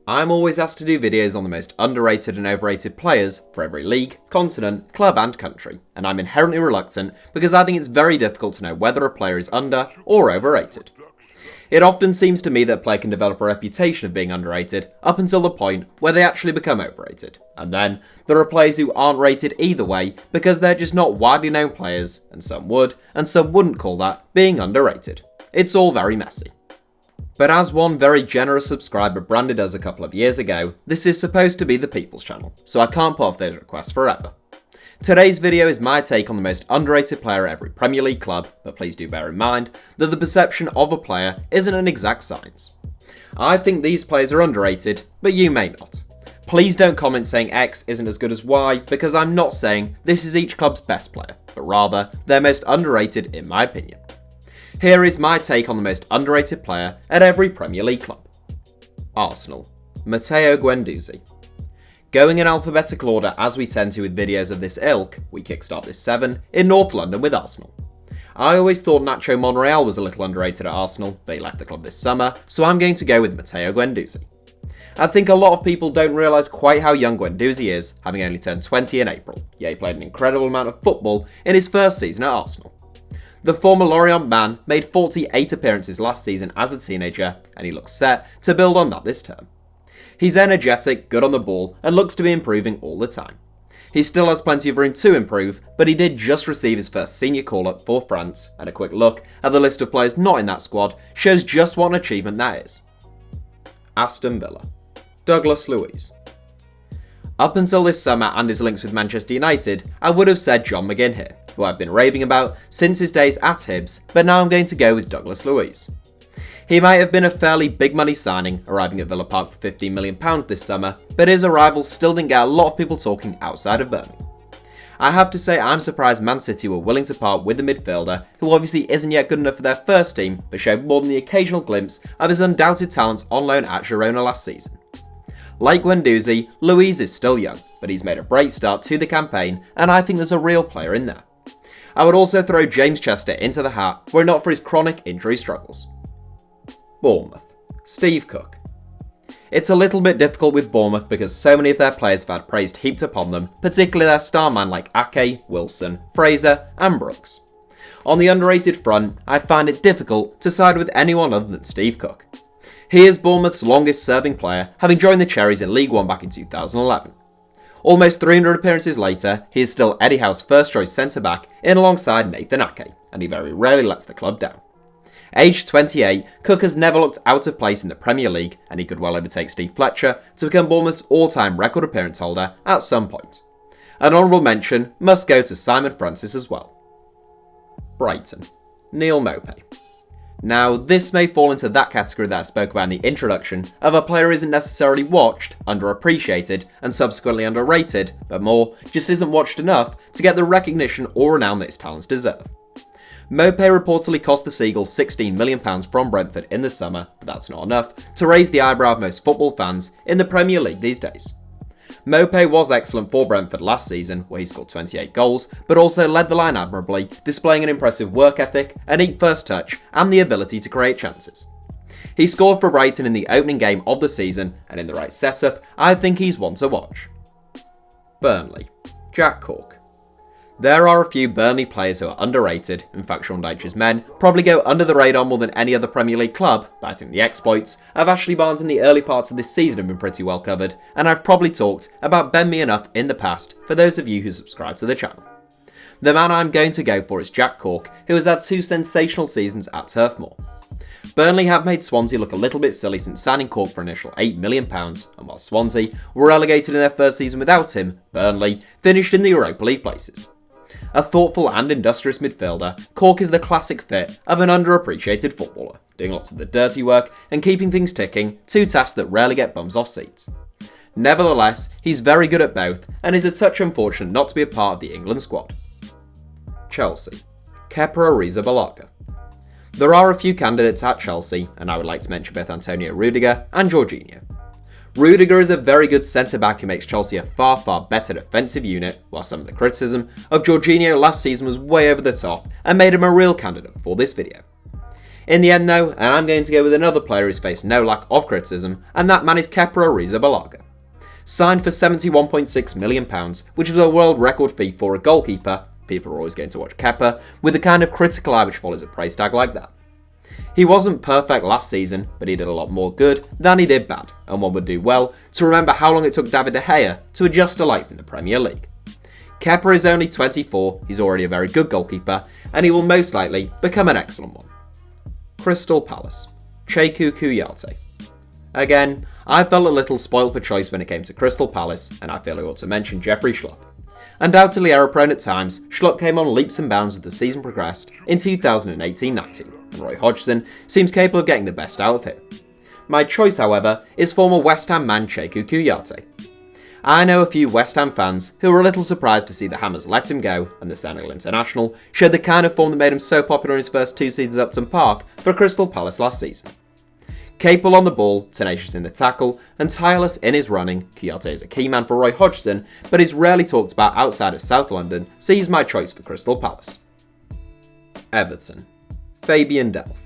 I'm always asked to do videos on the most underrated and overrated players for every league, continent, club and country, and I'm inherently reluctant because I think it's very difficult to know whether a player is under or overrated. It often seems to me that a player can develop a reputation of being underrated up until the point where they actually become overrated, and then there are players who aren't rated either way because they're just not widely known players, and some would, and some wouldn't call that being underrated. It's all very messy. But as one very generous subscriber branded us a couple of years ago, this is supposed to be the people's channel, so I can't put off those requests forever. Today's video is my take on the most underrated player at every Premier League club, but please do bear in mind that the perception of a player isn't an exact science. I think these players are underrated, but you may not. Please don't comment saying X isn't as good as Y, because I'm not saying this is each club's best player, but rather their most underrated in my opinion. Here is my take on the most underrated player at every Premier League club. Arsenal, Matteo Guendouzi. Going in alphabetical order as we tend to with videos of this ilk, we kickstart this 7 in North London with Arsenal. I always thought Nacho Monreal was a little underrated at Arsenal, but he left the club this summer, so I'm going to go with Matteo Guendouzi. I think a lot of people don't realise quite how young Guendouzi is, having only turned 20 in April, yet he played an incredible amount of football in his first season at Arsenal. The former Lorient man made 48 appearances last season as a teenager, and he looks set to build on that this term. He's energetic, good on the ball, and looks to be improving all the time. He still has plenty of room to improve, but he did just receive his first senior call-up for France, and a quick look at the list of players not in that squad shows just what an achievement that is. Aston Villa, Douglas Luiz. Up until this summer and his links with Manchester United, I would have said John McGinn here, who I've been raving about since his days at Hibs, but now I'm going to go with Douglas Luiz. He might have been a fairly big money signing, arriving at Villa Park for £15 million this summer, but his arrival still didn't get a lot of people talking outside of Burnley. I have to say I'm surprised Man City were willing to part with the midfielder, who obviously isn't yet good enough for their first team, but showed more than the occasional glimpse of his undoubted talents on loan at Girona last season. Like Guendouzi, Luiz is still young, but he's made a great start to the campaign, and I think there's a real player in there. I would also throw James Chester into the hat were it not for his chronic injury struggles. Bournemouth, Steve Cook. It's a little bit difficult with Bournemouth because so many of their players have had praise heaped upon them, particularly their star man like Ake, Wilson, Fraser and Brooks. On the underrated front, I find it difficult to side with anyone other than Steve Cook. He is Bournemouth's longest serving player, having joined the Cherries in League One back in 2011. Almost 300 appearances later, he is still Eddie Howe's first choice centre-back in alongside Nathan Ake, and he very rarely lets the club down. Aged 28, Cook has never looked out of place in the Premier League, and he could well overtake Steve Fletcher to become Bournemouth's all-time record appearance holder at some point. An honourable mention must go to Simon Francis as well. Brighton, NEAL MAUPAY. Now, this may fall into that category that I spoke about in the introduction of a player who isn't necessarily watched, underappreciated, and subsequently underrated, but more, just isn't watched enough to get the recognition or renown that his talents deserve. MAUPAY reportedly cost the Seagulls £16 million from Brentford in the summer, but that's not enough to raise the eyebrow of most football fans in the Premier League these days. MAUPAY was excellent for Brentford last season, where he scored 28 goals, but also led the line admirably, displaying an impressive work ethic, a neat first touch, and the ability to create chances. He scored for Brighton in the opening game of the season, and in the right setup, I think he's one to watch. Burnley, Jack Cork. There are a few Burnley players who are underrated. In fact, Sean Dyche's men probably go under the radar more than any other Premier League club, but I think the exploits of Ashley Barnes in the early parts of this season have been pretty well covered, and I've probably talked about Ben Me enough in the past for those of you who subscribe to the channel. The man I'm going to go for is Jack Cork, who has had 2 sensational seasons at Turf Moor. Burnley have made Swansea look a little bit silly since signing Cork for an initial £8 million, and while Swansea were relegated in their first season without him, Burnley finished in the Europa League places. A thoughtful and industrious midfielder, Cork is the classic fit of an underappreciated footballer, doing lots of the dirty work and keeping things ticking, 2 tasks that rarely get bums off seats. Nevertheless, he's very good at both and is a touch unfortunate not to be a part of the England squad. Chelsea, Kepa Arrizabalaga. There are a few candidates at Chelsea, and I would like to mention both Antonio Rudiger and Jorginho. Rudiger is a very good centre-back who makes Chelsea a far better defensive unit, while some of the criticism of Jorginho last season was way over the top and made him a real candidate for this video. In the end though, and I'm going to go with another player who's faced no lack of criticism, and that man is KEIKHOU Arrizabalaga. Signed for £71.6 million, which is a world record fee for a goalkeeper, people are always going to watch KEIKHOU, with the kind of critical eye which follows a price tag like that. He wasn't perfect last season, but he did a lot more good than he did bad, and one would do well to remember how long it took David De Gea to adjust to life in the Premier League. KEIKHOU is only 24, he's already a very good goalkeeper, and he will most likely become an excellent one. Crystal Palace, CHEIKHOU KOUYATE. Again, I felt a little spoilt for choice when it came to Crystal Palace, and I feel I ought to mention Jeffrey Schlupp. Undoubtedly error-prone at times, Schlupp came on leaps and bounds as the season progressed in 2018-19, and Roy Hodgson seems capable of getting the best out of him. My choice, however, is former West Ham man CHEIKHOU KOUYATE. I know a few West Ham fans who were a little surprised to see the Hammers let him go, and the Senegal international showed the kind of form that made him so popular in his first 2 seasons at Upton Park for Crystal Palace last season. Capable on the ball, tenacious in the tackle, and tireless in his running, KOUYATE is a key man for Roy Hodgson, but is rarely talked about outside of South London, so he's my choice for Crystal Palace. Everton. Fabian DELPH.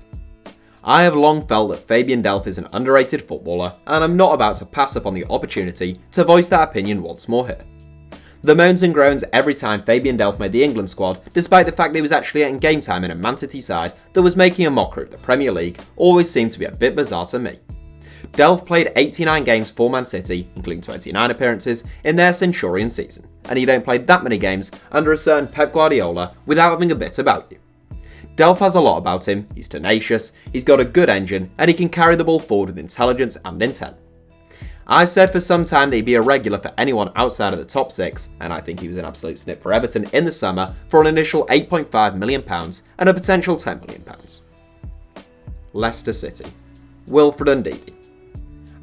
I have long felt that Fabian DELPH is an underrated footballer, and I'm not about to pass up on the opportunity to voice that opinion once more here. The moans and groans every time Fabian DELPH made the England squad, despite the fact that he was actually getting game time in a Man City side that was making a mockery of the Premier League, always seemed to be a bit bizarre to me. DELPH played 89 games for Man City, including 29 appearances, in their Centurion season, and you don't play that many games under a certain Pep Guardiola without having a bit about you. DELPH has a lot about him, he's tenacious, he's got a good engine, and he can carry the ball forward with intelligence and intent. I said for some time that he'd be a regular for anyone outside of the top 6, and I think he was an absolute snip for Everton in the summer for an initial £8.5 million and a potential £10 million. Leicester City. WILFRED NDIDI.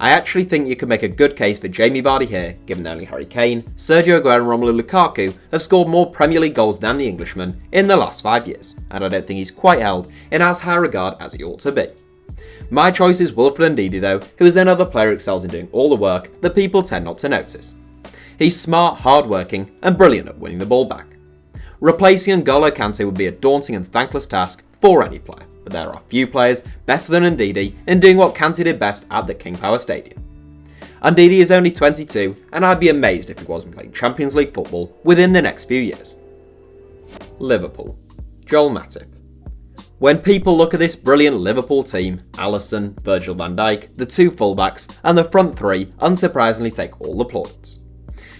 I actually think you could make a good case for Jamie Vardy here, given that only Harry Kane, Sergio Aguero and Romelu Lukaku have scored more Premier League goals than the Englishman in the last 5 years, and I don't think he's quite held in as high regard as he ought to be. My choice is WILFRED NDIDI though, who is another player who excels in doing all the work that people tend not to notice. He's smart, hard-working, and brilliant at winning the ball back. Replacing N'Golo Kante would be a daunting and thankless task for any player, but there are few players better than Ndidi in doing what Kante did best at the King Power Stadium. Ndidi is only 22, and I'd be amazed if he wasn't playing Champions League football within the next few years. Liverpool. Joel Matip. When people look at this brilliant Liverpool team, Alisson, Virgil van Dijk, the 2 fullbacks, and the front 3 unsurprisingly take all the plaudits.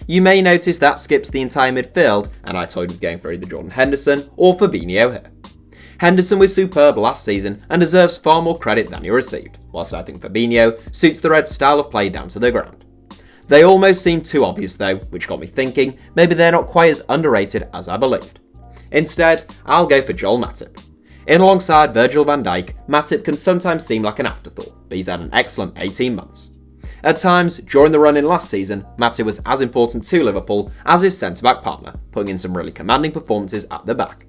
You may notice that skips the entire midfield, and I toyed with going for either Jordan Henderson or Fabinho here. Henderson was superb last season and deserves far more credit than he received, whilst I think Fabinho suits the Reds' style of play down to the ground. They almost seemed too obvious though, which got me thinking maybe they're not quite as underrated as I believed. Instead, I'll go for Joel Matip. In alongside Virgil van Dijk, Matip can sometimes seem like an afterthought, but he's had an excellent 18 months. At times, during the run-in last season, Matip was as important to Liverpool as his centre-back partner, putting in some really commanding performances at the back.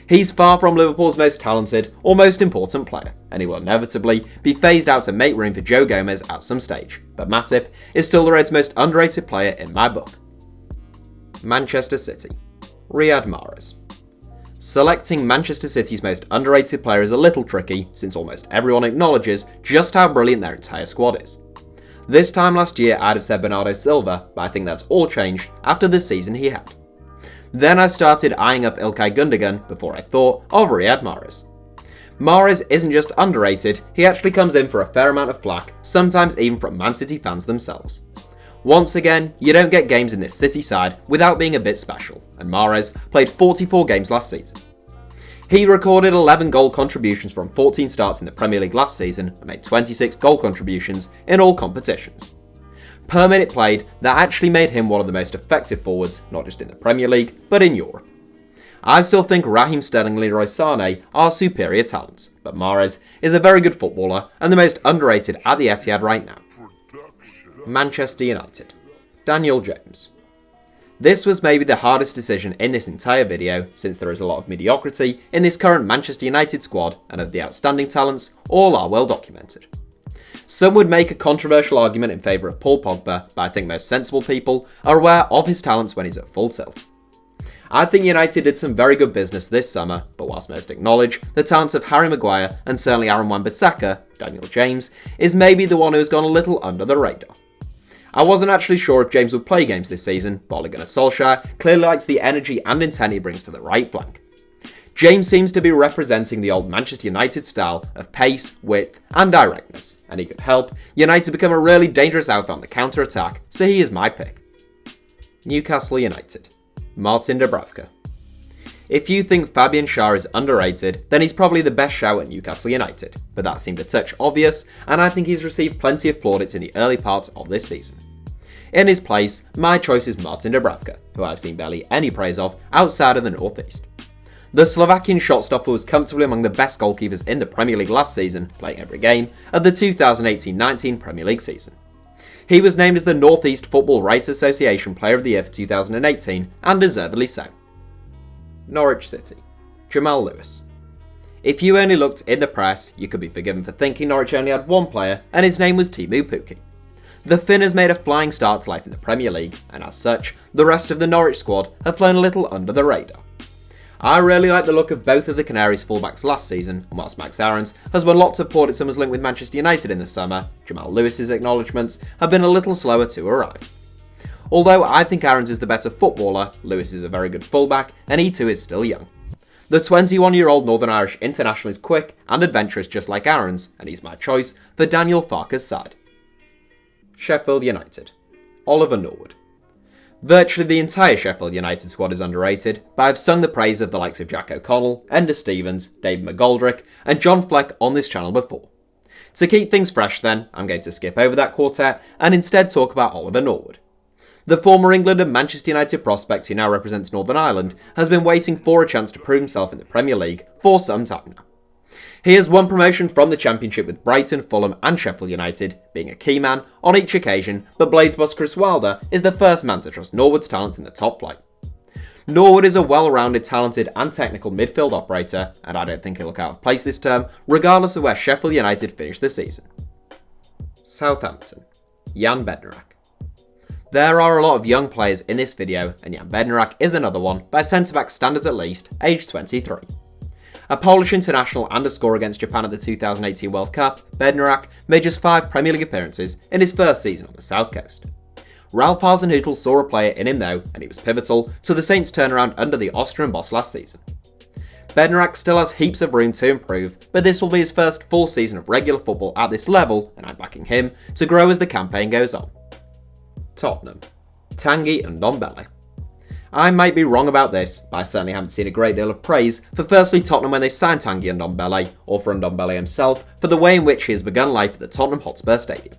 He's far from Liverpool's most talented or most important player, and he will inevitably be phased out to make room for Joe Gomez at some stage, but Matip is still the Reds' most underrated player in my book. Manchester City. RIYAD MAHREZ. Selecting Manchester City's most underrated player is a little tricky, since almost everyone acknowledges just how brilliant their entire squad is. This time last year I'd have said Bernardo Silva, but I think that's all changed after the season he had. Then I started eyeing up Ilkay Gundogan before I thought of RIYAD MAHREZ. MAHREZ isn't just underrated, he actually comes in for a fair amount of flack, sometimes even from Man City fans themselves. Once again, you don't get games in this City side without being a bit special, and MAHREZ played 44 games last season. He recorded 11 goal contributions from 14 starts in the Premier League last season and made 26 goal contributions in all competitions. Per minute played, that actually made him one of the most effective forwards, not just in the Premier League, but in Europe. I still think Raheem Sterling and Leroy Sané are superior talents, but MAHREZ is a very good footballer and the most underrated at the Etihad right now. Manchester United. Daniel James. This was maybe the hardest decision in this entire video, since there is a lot of mediocrity in this current Manchester United squad, and of the outstanding talents, all are well documented. Some would make a controversial argument in favour of Paul Pogba, but I think most sensible people are aware of his talents when he's at full tilt. I think United did some very good business this summer, but whilst most acknowledge the talents of Harry Maguire and certainly Aaron Wan-Bissaka, Daniel James is maybe the one who has gone a little under the radar. I wasn't actually sure if James would play games this season, but Ole Gunnar Solskjaer clearly likes the energy and intent he brings to the right flank. James seems to be representing the old Manchester United style of pace, width and directness, and he could help United become a really dangerous outfit on the counter-attack, so he is my pick. Newcastle United. Martin Dubravka. If you think Fabian Schär is underrated, then he's probably the best shout at Newcastle United, but that seemed a touch obvious, and I think he's received plenty of plaudits in the early parts of this season. In his place, my choice is Martin Dubravka, who I've seen barely any praise of outside of the Northeast. The Slovakian shot-stopper was comfortably among the best goalkeepers in the Premier League last season, playing every game of the 2018-19 Premier League season. He was named as the Northeast Football Writers Association Player of the Year for 2018, and deservedly so. Norwich City. Jamal Lewis. If you only looked in the press, you could be forgiven for thinking Norwich only had one player, and his name was Teemu Pukki. The Finn has made a flying start to life in the Premier League, and as such, the rest of the Norwich squad have flown a little under the radar. I really like the look of both of the Canaries fullbacks last season, and whilst Max Aarons has won lots of plaudits and was linked with Manchester United in the summer, Jamal Lewis's acknowledgements have been a little slower to arrive. Although I think Aarons is the better footballer, Lewis is a very good fullback, and he too is still young. The 21-year-old Northern Irish international is quick and adventurous just like Aarons, and he's my choice for Daniel Farke's side. Sheffield United. Oliver Norwood. Virtually the entire Sheffield United squad is underrated, but I've sung the praise of the likes of Jack O'Connell, Enda Stevens, Dave McGoldrick and John Fleck on this channel before. To keep things fresh then, I'm going to skip over that quartet and instead talk about Oliver Norwood. The former England and Manchester United prospect who now represents Northern Ireland has been waiting for a chance to prove himself in the Premier League for some time now. He has won promotion from the Championship with Brighton, Fulham and Sheffield United, being a key man on each occasion, but Blades boss Chris Wilder is the first man to trust Norwood's talent in the top flight. Norwood is a well-rounded, talented and technical midfield operator, and I don't think he'll look out of place this term, regardless of where Sheffield United finish the season. Southampton. Jan Bednarek. There are a lot of young players in this video, and Jan Bednarek is another one, by centre-back standards at least, aged 23. A Polish international and a scorer against Japan at the 2018 World Cup, Bednarek made just 5 Premier League appearances in his first season on the South Coast. Ralph Hasenhüttl saw a player in him though, and he was pivotal to the Saints' turnaround under the Austrian boss last season. Bednarek still has heaps of room to improve, but this will be his first full season of regular football at this level, and I'm backing him to grow as the campaign goes on. Tottenham. Tanguy Ndombele. I might be wrong about this, but I certainly haven't seen a great deal of praise for firstly Tottenham when they signed Tanguy Ndombele, or for Ndombele himself for the way in which he has begun life at the Tottenham Hotspur Stadium.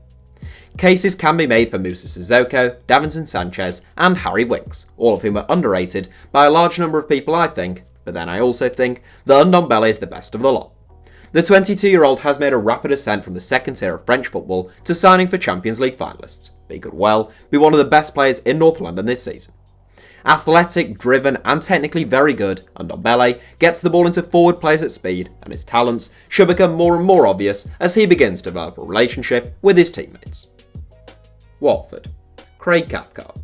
Cases can be made for Moussa Sissoko, Davinson Sanchez and Harry Winks, all of whom are underrated by a large number of people I think, but then I also think that Ndombele is the best of the lot. The 22-year-old has made a rapid ascent from the second tier of French football to signing for Champions League finalists, but he could well be one of the best players in North London this season. Athletic, driven and technically very good, Ndombele gets the ball into forward players at speed, and his talents should become more and more obvious as he begins to develop a relationship with his teammates. Watford. Craig Cathcart.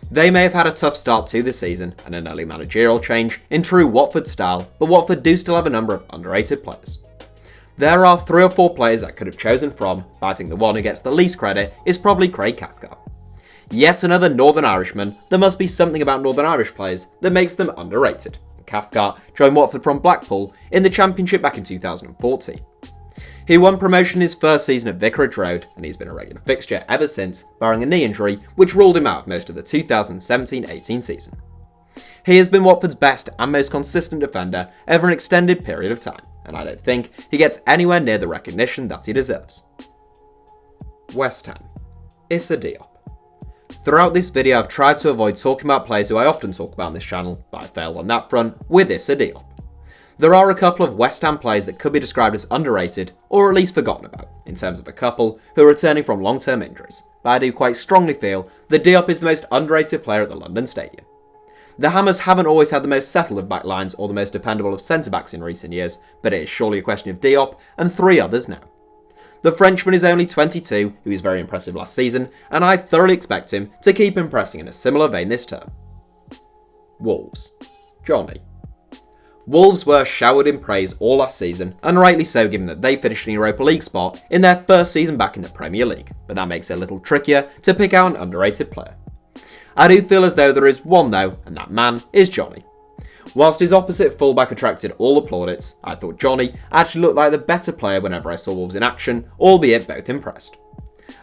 They may have had a tough start to the season and an early managerial change in true Watford style, but Watford do still have a number of underrated players. There are 3 or 4 players I could have chosen from, but I think the one who gets the least credit is probably Craig Cathcart. Yet another Northern Irishman, there must be something about Northern Irish players that makes them underrated. Cathcart joined Watford from Blackpool in the Championship back in 2014. He won promotion in his first season at Vicarage Road, and he's been a regular fixture ever since, barring a knee injury which ruled him out of most of the 2017-18 season. He has been Watford's best and most consistent defender over an extended period of time, and I don't think he gets anywhere near the recognition that he deserves. West Ham. Issa Diop. Throughout this video I've tried to avoid talking about players who I often talk about on this channel, but I failed on that front with Issa Diop. There are a couple of West Ham players that could be described as underrated, or at least forgotten about, in terms of a couple who are returning from long-term injuries, but I do quite strongly feel that Diop is the most underrated player at the London Stadium. The Hammers haven't always had the most settled of back lines or the most dependable of centre-backs in recent years, but it is surely a question of Diop and 3 others now. The Frenchman is only 22, who was very impressive last season, and I thoroughly expect him to keep impressing in a similar vein this term. Wolves. Jonny. Wolves were showered in praise all last season, and rightly so given that they finished in a Europa League spot in their first season back in the Premier League, but that makes it a little trickier to pick out an underrated player. I do feel as though there is one though, and that man is Jonny. Whilst his opposite fullback attracted all the plaudits, I thought Jonny actually looked like the better player whenever I saw Wolves in action, albeit both impressed.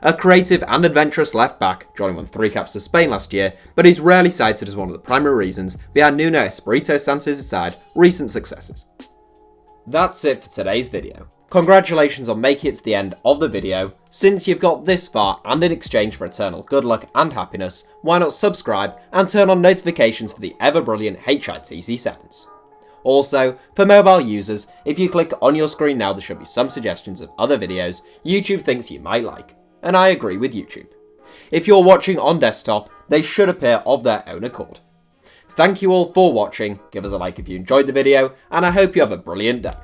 A creative and adventurous left-back, Jonny won 3 caps for Spain last year, but he's rarely cited as one of the primary reasons behind Nuno Espirito Santos' side recent successes. That's it for today's video. Congratulations on making it to the end of the video. Since you've got this far and in exchange for eternal good luck and happiness, why not subscribe and turn on notifications for the ever brilliant HITC Sevens. Also, for mobile users, if you click on your screen now there should be some suggestions of other videos YouTube thinks you might like. And I agree with YouTube. If you're watching on desktop, they should appear of their own accord. Thank you all for watching, give us a like if you enjoyed the video, and I hope you have a brilliant day.